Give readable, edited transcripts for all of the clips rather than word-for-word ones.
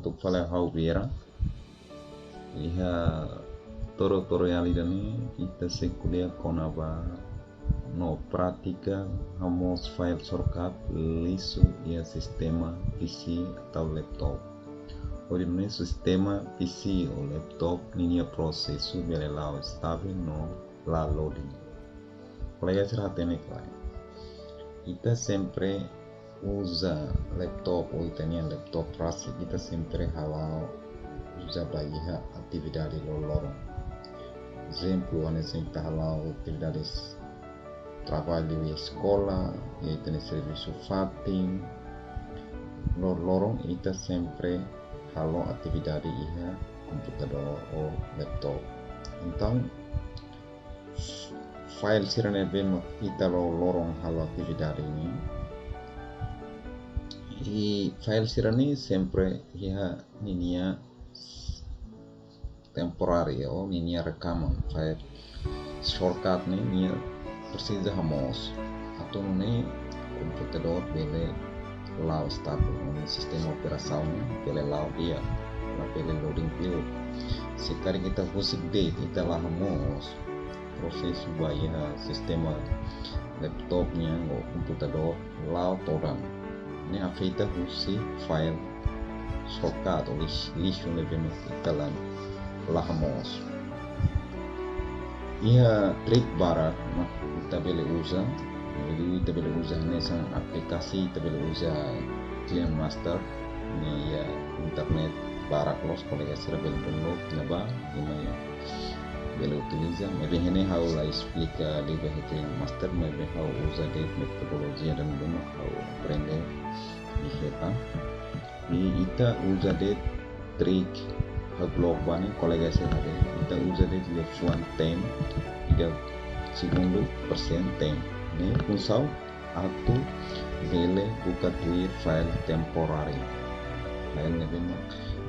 untuk file hau bera iha toro yali dani ita sekulia konaba no pratica hamos file shortcut liso ia sistema PC atau laptop. Originalnya sistema PC o laptop ninia processo bele lao estável no la loading. Colega serhatene claro. Ita sempre usa laptop ou itania laptop frase kita sempre halau usa baia atividade lorong. Exemplo, ane sempre halau atividades trabalho e escola, e tem serviço fatim, lorong ita sempre halau atividade iha computador ou laptop. Então file sirene bem ita lorong halau atividade ini. E file sirene sempre iha ninia temporária ou ninia rekaman file shortcut nia precisa hamos atau ne computador bele lao stabil ne sistema operasaunnya bele lao dia la bele loading period sekali kita husik date kita lah hamos proses subaya sistema laptopnya o computador lao todan ne afeita husi file shortcut ou lixo lebih kita lah hamos ia trik barat kita boleh usa jadi kita boleh usa nessa aplikasi kita boleh usa Client Master ini ya internet barat los colega será boleh download naba ini ya boleh utiliza maybe ini how la explica di Client Master maybe how usa de metodologi dan bagaimana how aprender kita ini kita usa de trik blog bani colega será kita usa de telefone tem ida segundo persen tem ne usau atau bele buka tuir file temporary file ne bem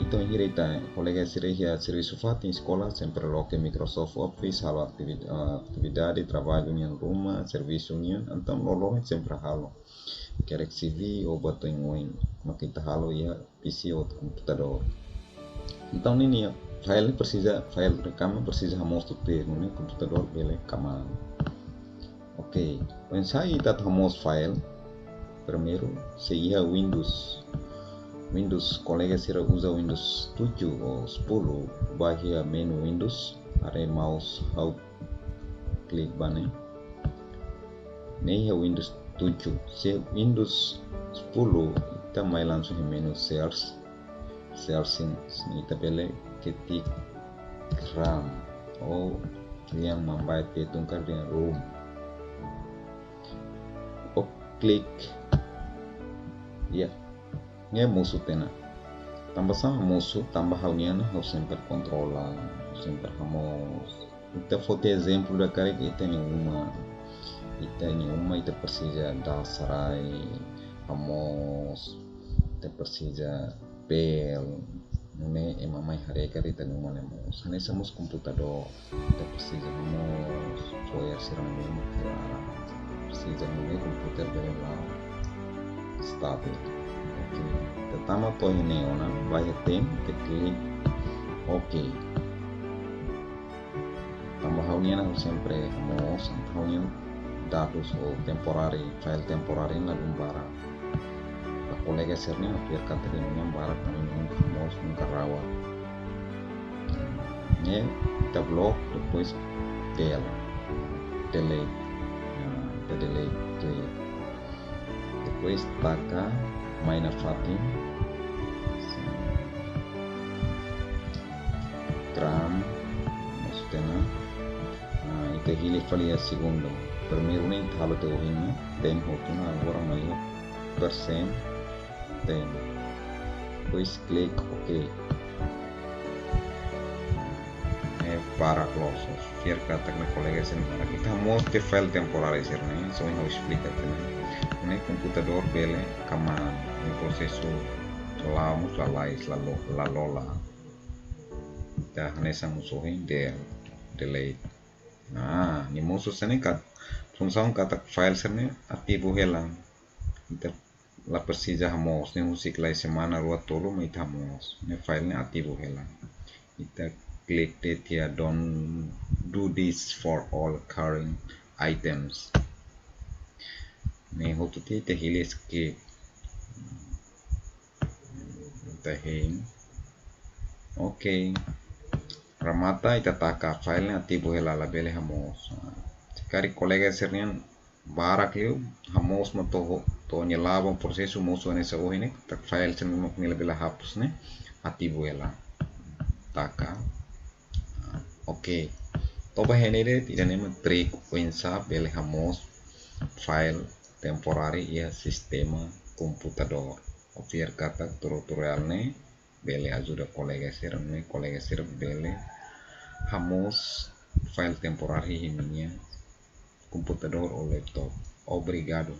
itu hirita colega será serviço fato em escola sempre lo que Microsoft Office halo atividade trabalho união rumah serviço união então lo sempre halo quer CV ou bato em makita halo ya PC ou computador. Então ini file precisa file rekaman precisa hamos ter no computador bele kamar. Ok, quando sai dat hamos file primeiro seria Windows colega será usa Windows 7 ou 10 bagia menu Windows are mouse how klik bane ne Windows 7 se Windows 10 kita mai langsung menu search ni tabele ketik RAM ou yang membaik tungkar dengan room o klik ya nge musuh tena tambah sama musuh tambah haunian harus sempre controlar sempre hamos kita foto exemplo da cara que tem uma ita precisa da sarai hamos ita precisa pel ne mamai hareka kita ngomong nemos hanya somos computador kita precisa hamos soya siramem clara precisa ne komputer belau stabil. Ok, pertama to ini ona vai tem que klik ok tambah haunian harus sempre hamos haunian dados ou temporary file temporary na gumbara colega sernya biar kategorinya barat namun mau nunca rawat ya kita blok depois delete depois taca maina fatim gram maksudnya itu hilih valia segundo primeiro nem halo teorinya tem hotuna agora maior persen tem depois klik ok para closes fiar kata na colega sen para kita mau ke file temporário serna so eu explica também computador bele kaman processo lamos la lola kita nessa musuhin delete nah ni musuh sene kat fungsi kata file serna ativo helang kita la precisa hamos ne musik la semana rua tolo mai hamos ne file ne ativo hela ita click det ya don't do this for all current items ne hotu te hile skip tahin okay ramata ita taka file ne ativo hela la bele hamos kari kolega sernian barak eu hamos mo to nyelava um processo moço nessa hoje né tak file sen mo nila bela hapus né ativo ela taka okay toba henere tidak nema trick wensa bele hamos file temporary ya sistema computador ofiar kata tutorial ne bele ajuda kolega ser bele hamos file temporary iminya computador ou laptop. Obrigado.